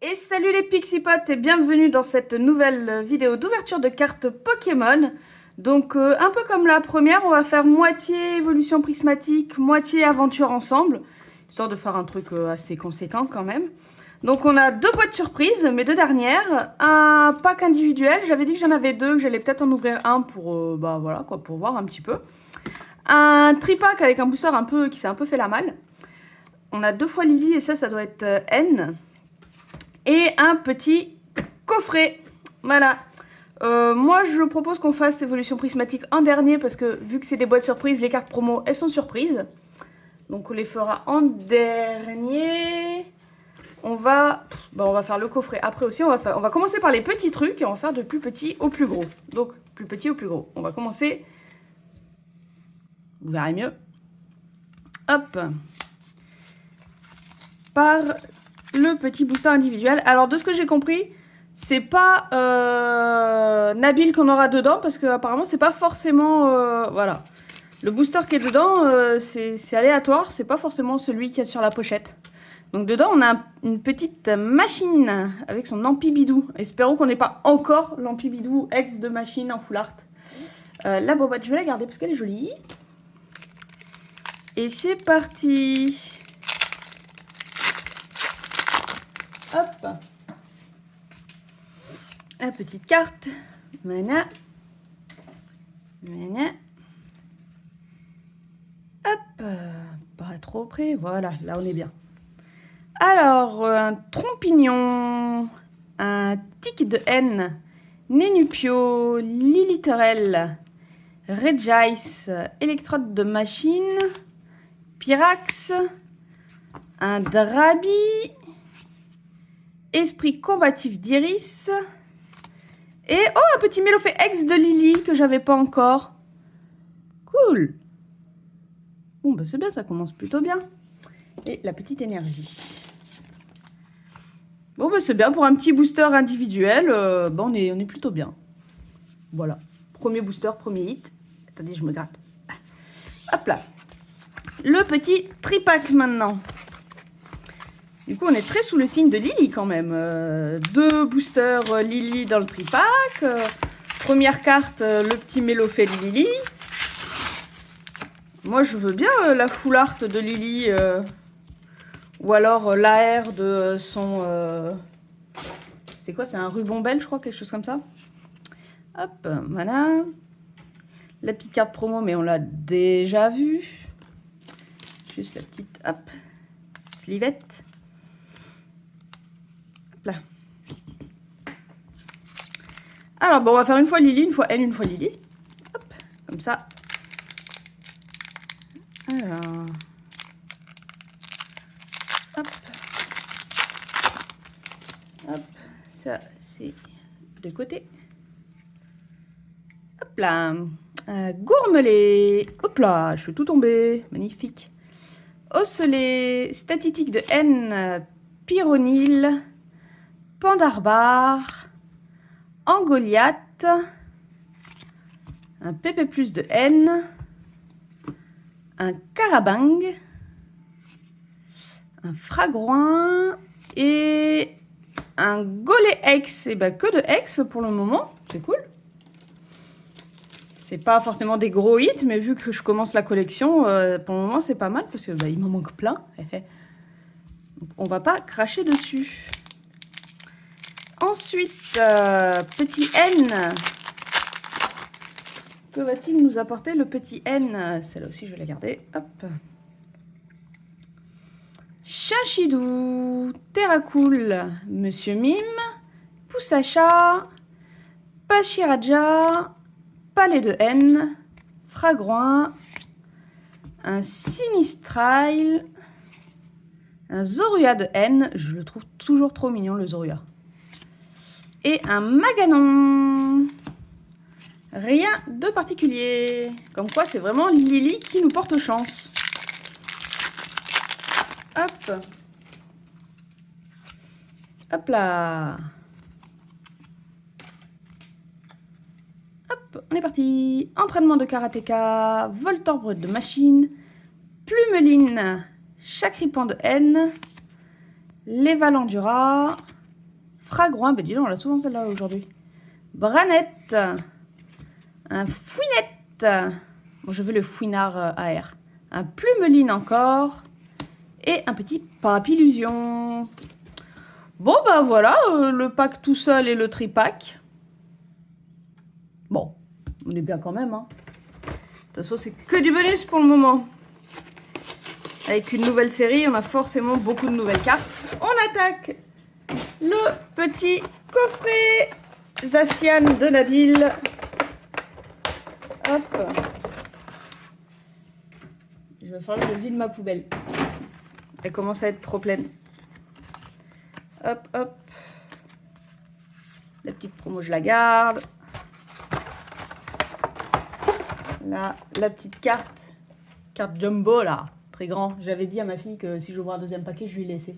Et salut les Pixipotes et bienvenue dans cette nouvelle vidéo d'ouverture de cartes Pokémon. Donc un peu comme la première, on va faire moitié évolution prismatique, moitié aventure ensemble, histoire de faire un truc assez conséquent quand même. Donc on a deux boîtes surprises, mes deux dernières, un pack individuel, j'avais dit que j'en avais deux, que j'allais peut-être en ouvrir un pour, voilà, quoi, pour voir un petit peu. Un tripack avec un booster qui s'est un peu fait la malle. On a deux fois Lily et ça doit être N. Et un petit coffret. Voilà. Moi, je propose qu'on fasse évolution prismatique en dernier parce que vu que c'est des boîtes surprises, les cartes promo, elles sont surprises. Donc on les fera en dernier. On va faire le coffret après aussi. On va commencer par les petits trucs et on va faire de plus petit au plus gros. Donc plus petit au plus gros. On va commencer. Vous verrez mieux. Hop. Par le petit booster individuel. Alors de ce que j'ai compris, c'est pas Nabil qu'on aura dedans parce que apparemment c'est pas forcément voilà. Le booster qui est dedans c'est aléatoire, c'est pas forcément celui qu'il y a sur la pochette. Donc dedans on a une petite machine avec son Ampibidou. Espérons qu'on n'ait pas encore l'Ampibidou ex de machine en full art. La boîte je vais la garder parce qu'elle est jolie. Et c'est parti. Hop. La petite carte. Voilà. Voilà. Hop. Pas trop près. Voilà, là on est bien. Alors, un Trompignon. Un tic de N. Nénupio. Liliterelle. Regice. Électrode de machine. Pyrax. Un Drabi. Esprit combatif d'Iris. Et oh, un petit Mélofée ex de Lily que j'avais pas encore. Cool. Bon, bah c'est bien, ça commence plutôt bien. Et la petite énergie. Bon, bah c'est bien pour un petit booster individuel. On est plutôt bien. Voilà. Premier booster, premier hit. Attendez, je me gratte. Hop là. Le petit tripack maintenant. Du coup, on est très sous le signe de Lily quand même. Deux boosters Lily dans le tripack. Première carte, le petit Mélofée de Lily. Moi, je veux bien la full art de Lily. Ou alors l'AR de son... c'est quoi? C'est un ruban belle, je crois, quelque chose comme ça. Hop, voilà. La petite carte promo, mais on l'a déjà vue. Juste la petite, hop, slivette. Là. Alors, bon, on va faire une fois Lily, une fois N, une fois Lily. Hop, comme ça. Alors. Hop. Hop. Ça, c'est de côté. Hop là. Gourmelet. Hop là, je suis tout tombé. Magnifique. Osselet. Statistique de N. Pyronyle. Pandarbar, Angoliath, un PP+ de N, un Carabang, un Fragroin et un Golé X. Et bah que de X pour le moment, c'est cool. C'est pas forcément des gros hits, mais vu que je commence la collection, pour le moment c'est pas mal parce que bah, il m'en manque plein. Donc on va pas cracher dessus. Ensuite, petit N. Que va-t-il nous apporter le petit N? Celle-là aussi, je vais la garder. Hop. Chinchidou, Terracool, Monsieur Mime, Poussacha, Pachiraja, Palais de N, Fragroin, un Sinistral, un Zorua de N. Je le trouve toujours trop mignon, le Zorua. Et un Maganon. Rien de particulier. Comme quoi, c'est vraiment Lily qui nous porte chance. Hop. Hop là. Hop, on est parti. Entraînement de karatéka, Voltorbre de machine, Plumeline, Chacripan de N, Lévalandura, Fragouin, ben dis donc, on a souvent celle-là aujourd'hui. Branette. Un fouinette. Bon, je veux le fouinard AR. Un plumeline encore. Et un petit papillusion. Bon, ben voilà, le pack tout seul et le tripack. Bon, on est bien quand même, hein. De toute façon, c'est que du bonus pour le moment. Avec une nouvelle série, on a forcément beaucoup de nouvelles cartes. On attaque le petit coffret Zacian de Nabil. Hop. Je vais falloir que je vide ma poubelle. Elle commence à être trop pleine. Hop, hop. La petite promo, je la garde. Là, la petite carte. Carte jumbo, là. Très grand. J'avais dit à ma fille que si j'ouvrais un deuxième paquet, je lui laissais.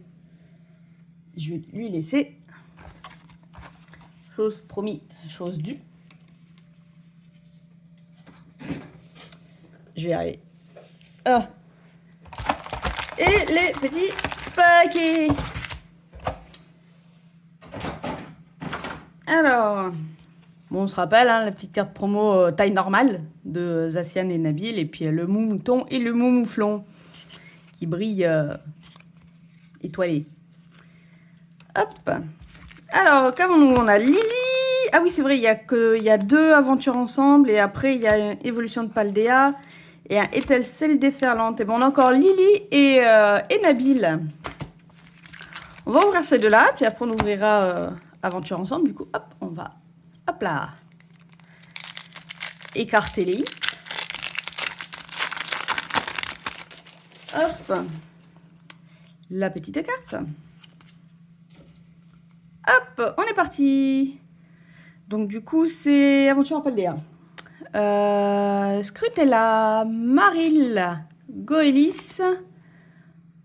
Je vais lui laisser. Chose promis, chose due. Je vais y arriver. Ah. Et les petits paquets. Alors, bon, on se rappelle, hein, la petite carte promo taille normale de Zacian et Nabil. Et puis le mou mouton et le mou mouflon qui brille étoilé. Hop. Alors, qu'avons-nous? On a Lily. Ah oui, c'est vrai, il y a deux aventures ensemble. Et après, il y a une évolution de Paldea. Et un étincelle déferlante. Et bon, on a encore Lily et Nabil. On va ouvrir ces deux-là. Puis après, on ouvrira aventure ensemble. Du coup, hop, on va, hop là, écarter les. Hop. La petite carte. Hop, on est parti. Donc, du coup, c'est aventure en Paldea. Scrutella, Maril, Goélis,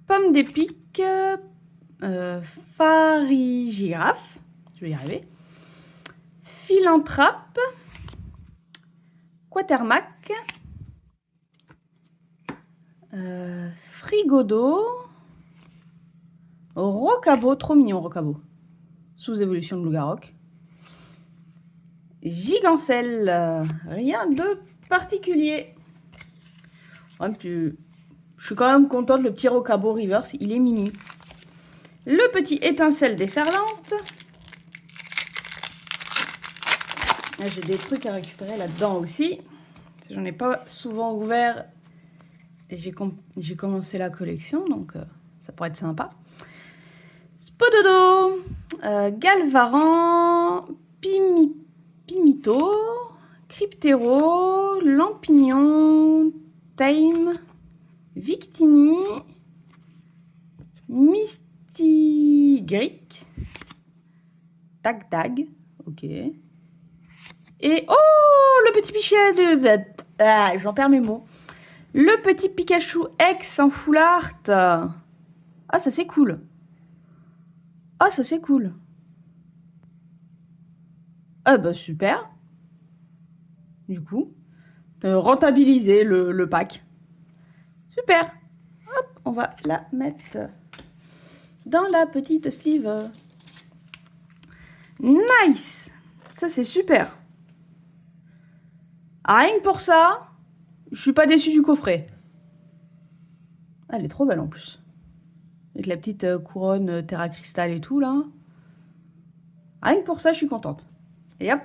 Pomme d'épic, Farigiraffe, je vais y arriver, Philanthrape, Quatermac, Frigodo, Rocabo, trop mignon Rocabo, sous évolution de Lougaroc. Gigancelle, rien de particulier. Ouais, je suis quand même contente, le petit Rocabo Reverse, il est mimi. Le petit étincelle déferlante. J'ai des trucs à récupérer là-dedans aussi. J'en ai pas souvent ouvert. Et j'ai commencé la collection, donc ça pourrait être sympa. Spododo, Galvaran, Pimito, Cryptero, Lampignon, Time, Victini, Mystigric, Tag, ok. Et oh, le petit pichet de... Ah, j'en perds mes mots. Le petit Pikachu X en full art. Ah, ça c'est cool. Ah, ça c'est cool. Ah bah super. Du coup, rentabiliser le pack. Super. Hop, on va la mettre dans la petite sleeve. Nice. Ça c'est super. Ah, rien que pour ça, je suis pas déçue du coffret. Ah, elle est trop belle en plus. Avec la petite couronne Terra Cristal et tout là. Rien que pour ça, je suis contente. Et hop,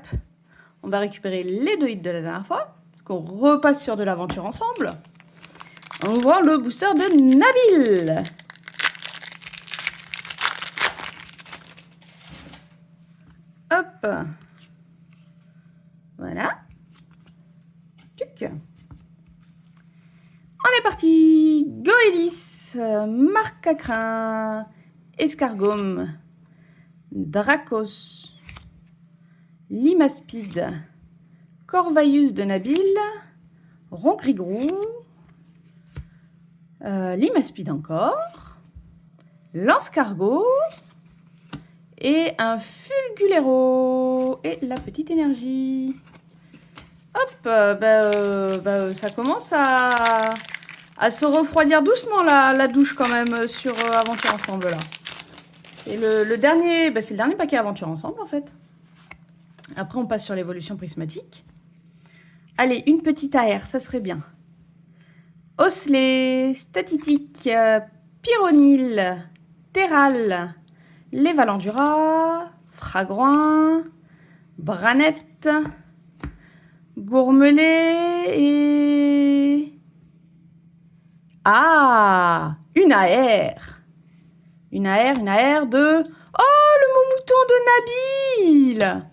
on va récupérer les deux hits de la dernière fois. Parce qu'on repasse sur de l'aventure ensemble. On voit le booster de Nabil. Hop. Voilà. Tuc. On est parti. Goélis, Marcacrin, Escargome, Dracos, Limaspide, Corvaillus de Nabil, Roncrigrou, Limaspide encore, Lance-Cargo et un Fulgulero et la petite énergie. Hop, ça commence à se refroidir doucement la douche quand même sur Aventure Ensemble là. Et le dernier, bah, c'est le dernier paquet aventure ensemble en fait. Après on passe sur l'évolution prismatique. Allez, une petite AR, ça serait bien. Osselet, Statitique, Pyronil, Terral, les Valandura, Fragroin, Branette, Gourmelet et... Ah, une AR. Une AR de... Oh, le mouton de Nabil.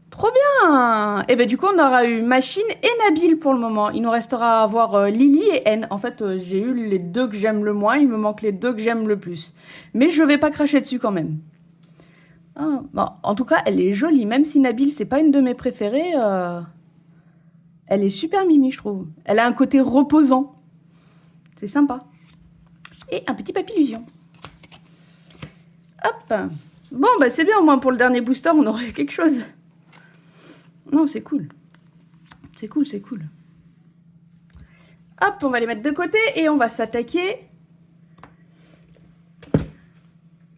Trop bien. Et ben du coup, on aura eu Machine et Nabil pour le moment. Il nous restera à voir Lily et N. En fait, j'ai eu les deux que j'aime le moins. Il me manque les deux que j'aime le plus. Mais je vais pas cracher dessus quand même. Ah, bon, en tout cas, elle est jolie. Même si Nabil, c'est pas une de mes préférées, elle est super mimi, je trouve. Elle a un côté reposant. C'est sympa. Et un petit papillusion. Hop. Bon, bah c'est bien, au moins pour le dernier booster, on aurait quelque chose. Non, c'est cool. C'est cool, c'est cool. Hop, on va les mettre de côté et on va s'attaquer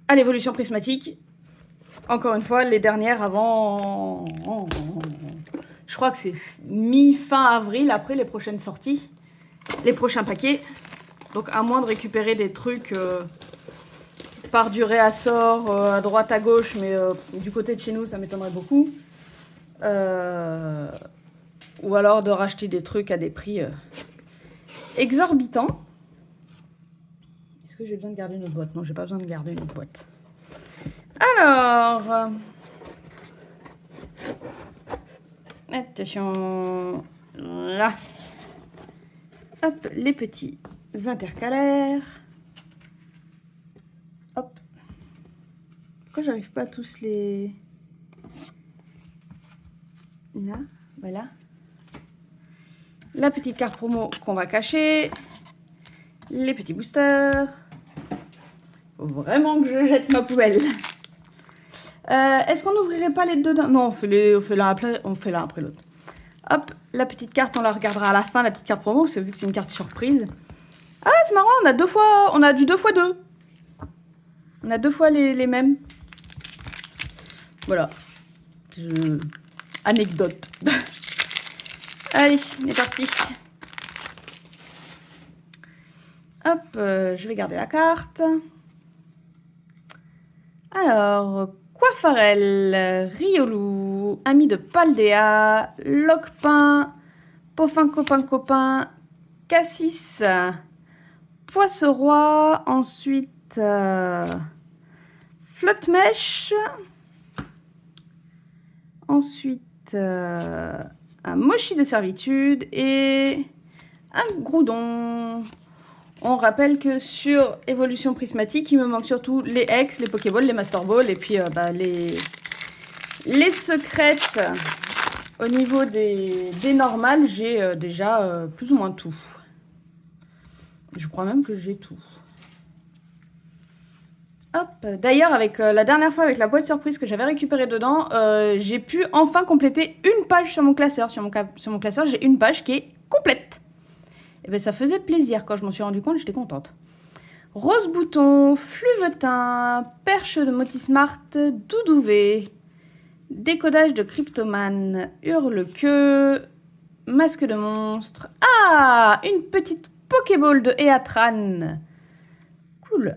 à l'évolution prismatique. Encore une fois, les dernières avant... Je crois que c'est mi-fin avril, après les prochaines sorties. Les prochains paquets. Donc à moins de récupérer des trucs par du réassort à droite à gauche, mais du côté de chez nous, ça m'étonnerait beaucoup. Ou alors de racheter des trucs à des prix exorbitants. Est-ce que j'ai besoin de garder une autre boîte? Non, j'ai pas besoin de garder une autre boîte. Alors... attention... Là. Hop, les petits intercalaires. Hop. Pourquoi j'arrive pas à tous les... Là, voilà. La petite carte promo qu'on va cacher. Les petits boosters. Faut vraiment que je jette ma poubelle. Est-ce qu'on n'ouvrirait pas les deux? Non, on fait l'un après l'autre. Hop, la petite carte, on la regardera à la fin, la petite carte promo, vu que c'est une carte surprise. Ah, c'est marrant, on a du 2x2. On a deux fois les mêmes. Voilà. Anecdote. Allez, on est parti. Hop, je vais garder la carte. Alors, Coiffarel, Riolou, Ami de Paldea, Locpin, Poffin Copain, Cassis, Poisseroi, ensuite Flotte-Mèche, ensuite un Mochi de servitude et un Groudon. On rappelle que sur évolution prismatique, il me manque surtout les X, les Pokéballs, les Master Balls et puis les secrètes. Au niveau des normales, j'ai déjà plus ou moins tout. Je crois même que j'ai tout. Hop. D'ailleurs, avec la dernière fois, avec la boîte surprise que j'avais récupérée dedans, j'ai pu enfin compléter une page sur mon classeur. Sur mon classeur, j'ai une page qui est complète. Et bien, ça faisait plaisir. Quand je m'en suis rendu compte, j'étais contente. Rose Bouton, Fluvetin, Perche de Motismart, Doudouvé, Décodage de Cryptoman, Hurle-Queue, Masque de Monstre. Ah, une petite Pokéball de Eatran. Cool.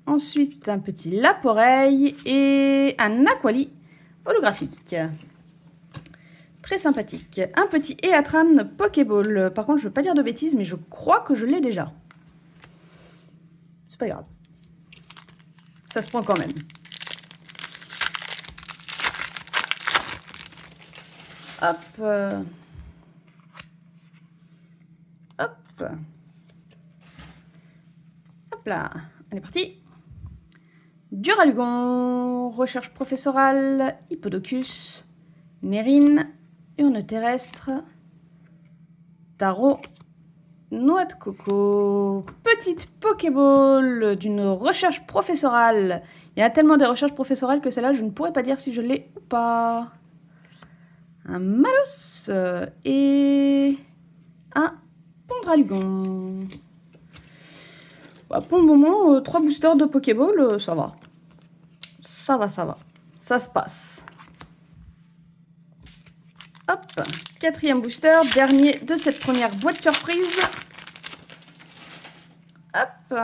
Ensuite, un petit Laporeille et un Aquali holographique. Très sympathique. Un petit Eatran Pokéball. Par contre, je ne veux pas dire de bêtises, mais je crois que je l'ai déjà. C'est pas grave. Ça se prend quand même. Hop. Hop. Hop là. On est parti. Duralugon. Recherche professorale. Hippodocus. Nérine. Urne terrestre. Tarot. Noix de coco. Petite Pokéball d'une recherche professorale. Il y a tellement de recherches professorales que celle-là, je ne pourrais pas dire si je l'ai ou pas. Un Malos et un Pondralugon. Bah, pour le moment, 3 boosters de Pokéball, ça va. ça va, ça va. Ça se passe. Hop, 4e booster, dernier de cette première boîte surprise. Hop.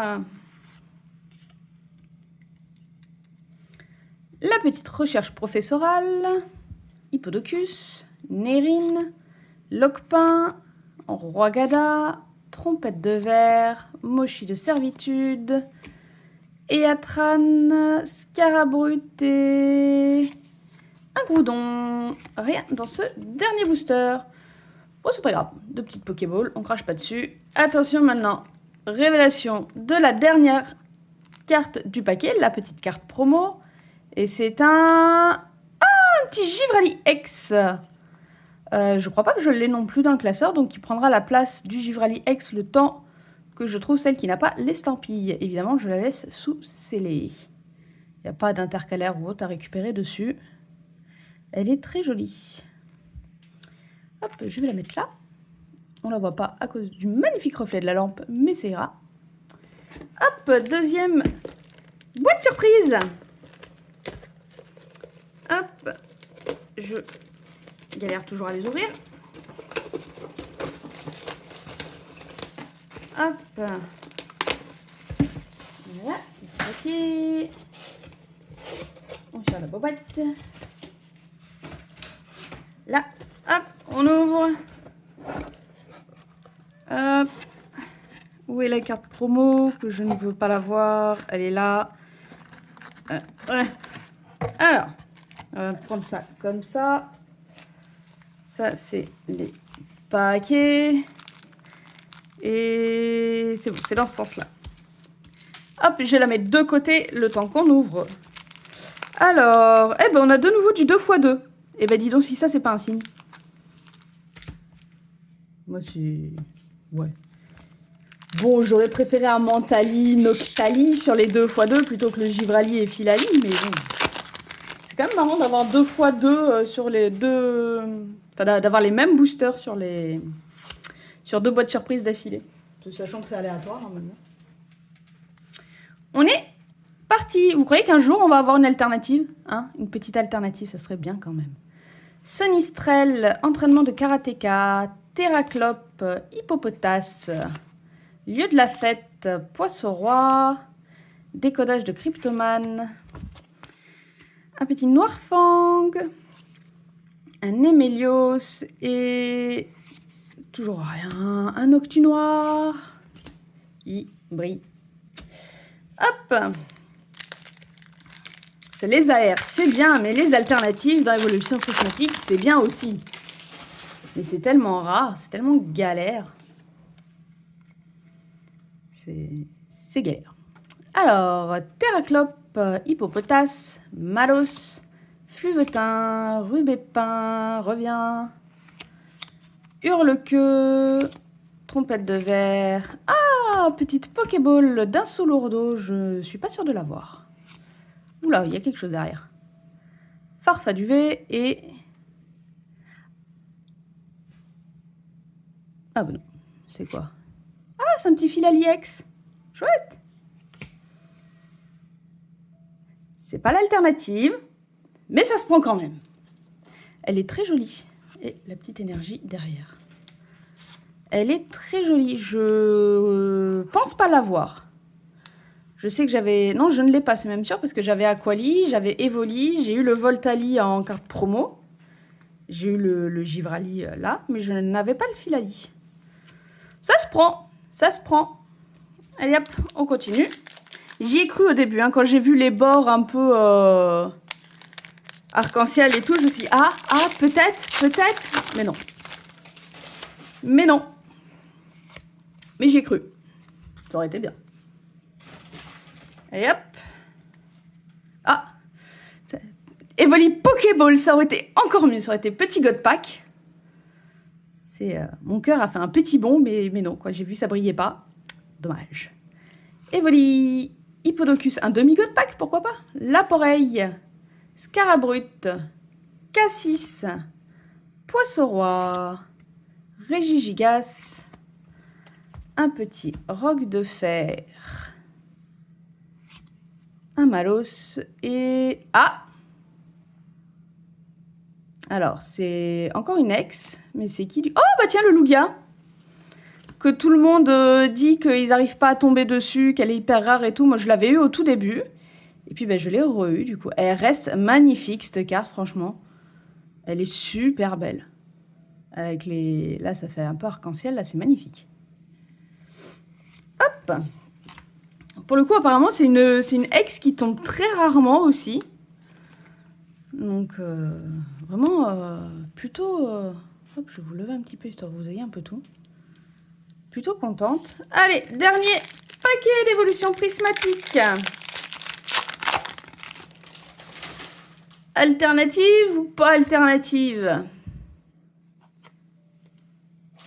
La petite recherche professorale. Hippodocus, Nérine, Locpin, Roi Gada, Trompette de verre, Mochi de servitude, Eatran, Scarabrut et un Groudon. Rien dans ce dernier booster. Bon, c'est pas grave, 2 petites Pokéballs, on crache pas dessus. Attention maintenant, révélation de la dernière carte du paquet, la petite carte promo. Et c'est un petit Givrali X. Je crois pas que je l'ai non plus dans le classeur, donc il prendra la place du Givrali X le temps que je trouve celle qui n'a pas l'estampille. Évidemment, je la laisse sous scellé. Il n'y a pas d'intercalaire ou autre à récupérer dessus. Elle est très jolie. Hop, je vais la mettre là. On la voit pas à cause du magnifique reflet de la lampe, mais ça ira. Hop, deuxième boîte surprise. Hop, je galère toujours à les ouvrir. Hop. Voilà, le papier. On tire la bobette. Là, hop, on ouvre. Hop. Où est la carte promo que je ne veux pas la voir? Elle est là. Voilà. Alors, on va prendre ça comme ça. Ça, c'est les paquets. Et c'est bon, c'est dans ce sens-là. Hop, je vais la mettre de côté le temps qu'on ouvre. Alors, eh ben, on a de nouveau du 2x2. Eh ben, dis donc si ça, c'est pas un signe. Moi, c'est... Ouais. Bon, j'aurais préféré un Mentali, Noctali sur les 2x2 plutôt que le Givrali et Filali, mais bon. C'est quand même marrant d'avoir 2x2 sur les deux... Enfin, d'avoir les mêmes boosters sur les... Sur 2 boîtes surprises d'affilée. Sachant que c'est aléatoire, normalement. On est parti. Vous croyez qu'un jour, on va avoir une alternative, hein? Une petite alternative, ça serait bien quand même. Sonistrel, entraînement de karatéka, Terraclope, Hippopotas, lieu de la fête, Poisson-Roi, décodage de Cryptoman, un petit Noirfang, un Emelios et toujours rien, un Octunoir, il brille. Hop! Les AR, c'est bien, mais les alternatives dans l'évolution prismatique, c'est bien aussi. Mais c'est tellement rare, c'est tellement galère. C'est galère. Alors, Terraclope, Hippopotas, Malos, Fluvetin, Rubépin, revient. Hurle-queue, Trompette de verre. Ah, petite Pokéball d'un Solourdo, je suis pas sûre de l'avoir. Oula, il y a quelque chose derrière. Farfaduvet et... Ah ben non, c'est quoi? Ah, c'est un petit Filali X. Chouette. C'est pas l'alternative, mais ça se prend quand même. Elle est très jolie. Et la petite énergie derrière. Elle est très jolie. Je pense pas l'avoir. Je sais que j'avais... Non, je ne l'ai pas, c'est même sûr, parce que j'avais Aquali, j'avais Evoli, j'ai eu le Voltali en carte promo. J'ai eu le Givrali là, mais je n'avais pas le Filali. Ça se prend, ça se prend. Allez hop, on continue. J'y ai cru au début, hein, quand j'ai vu les bords un peu arc-en-ciel et tout, je me suis dit, ah, peut-être, mais non. Mais non. Mais j'y ai cru. Ça aurait été bien. Allez hop. Ah. Evoli Pokéball, ça aurait été encore mieux. Ça aurait été petit God Pack. Mon cœur a fait un petit bond, mais non, quoi. J'ai vu ça brillait pas. Dommage. Evoli Hippodocus, un demi-God Pack, pourquoi pas. Laporeille, Scarabrut, Cassis, Poisson-Roi, Régigigas, un petit Roc de Fer, un Malos et... Ah! Alors, c'est encore une ex, mais c'est qui lui? Oh, bah tiens, le Lugia! Que tout le monde dit qu'ils n'arrivent pas à tomber dessus, qu'elle est hyper rare et tout. Moi, je l'avais eu au tout début. Et puis, ben, je l'ai re-eu, du coup. Elle reste magnifique, cette carte, franchement. Elle est super belle. Avec les... Là, ça fait un peu arc-en-ciel. Là, c'est magnifique. Hop! Pour le coup, apparemment, c'est une ex qui tombe très rarement aussi. Donc, vraiment, plutôt... Hop, je vais vous lever un petit peu, histoire que vous ayez un peu tout. Plutôt contente. Allez, dernier paquet d'évolution prismatique. Alternative ou pas alternative?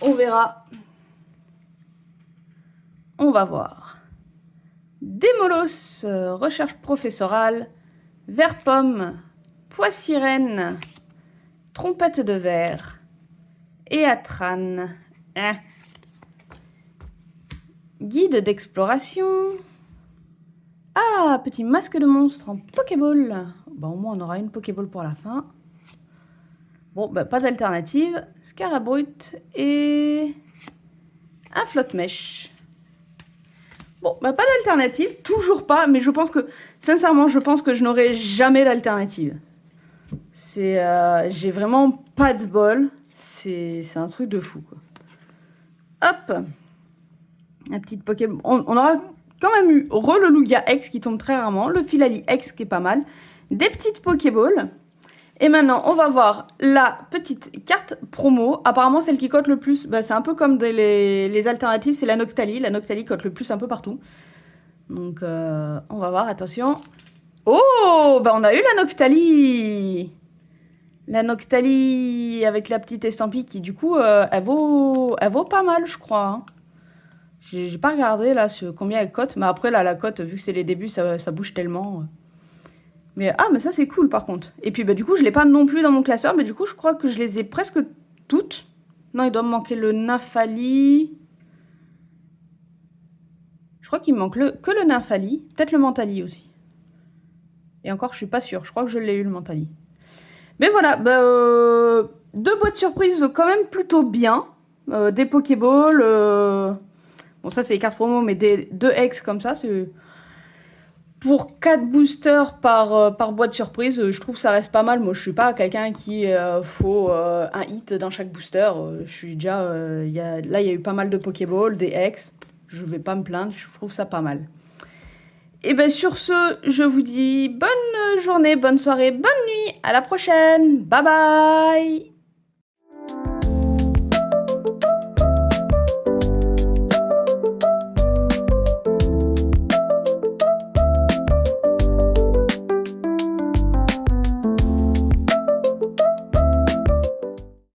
On verra. On va voir. Démolos, recherche professorale, vert pomme, pois sirène, trompette de verre et Atran. Hein. Guide d'exploration. Ah, petit masque de monstre en Pokéball. Bon, au moins, on aura une Pokéball pour la fin. Bon, bah, pas d'alternative. Scarabrut et un flotte-mèche. Bon, bah, pas d'alternative. Toujours pas, mais je pense que, sincèrement, je pense que je n'aurai jamais d'alternative. J'ai vraiment pas de bol. C'est un truc de fou, quoi. Hop. La petite Pokéball. On aura quand même eu le Lugia X qui tombe très rarement, le Filali X qui est pas mal, des petites Pokéballs. Et maintenant, on va voir la petite carte promo. Apparemment, celle qui cote le plus, bah, c'est un peu comme les alternatives, c'est la Noctali. La Noctali cote le plus un peu partout. Donc, on va voir, attention. Oh, bah, on a eu la Noctali. La Noctali avec la petite estampille qui, du coup, elle vaut pas mal, je crois. Hein. J'ai pas regardé là combien elle cote, mais après là la cote, vu que c'est les débuts, ça bouge tellement. Mais mais ça c'est cool par contre. Et puis bah du coup je l'ai pas non plus dans mon classeur, mais du coup je crois que je les ai presque toutes. Non, il doit me manquer le Nymphali. Je crois qu'il me manque que le Nymphali, peut-être le Mentali aussi. Et encore je suis pas sûre, je crois que je l'ai eu le Mentali. Mais voilà, bah, deux boîtes surprises quand même plutôt bien. Des Pokéballs. Bon, ça, c'est les cartes promo, mais des 2 ex comme ça, c'est... Pour 4 boosters par boîte surprise, je trouve que ça reste pas mal. Moi, je suis pas quelqu'un qui faut un hit dans chaque booster. Je suis déjà... là, il y a eu pas mal de Pokéballs, des ex. Je vais pas me plaindre, je trouve ça pas mal. Et bien, sur ce, je vous dis bonne journée, bonne soirée, bonne nuit. À la prochaine. Bye bye.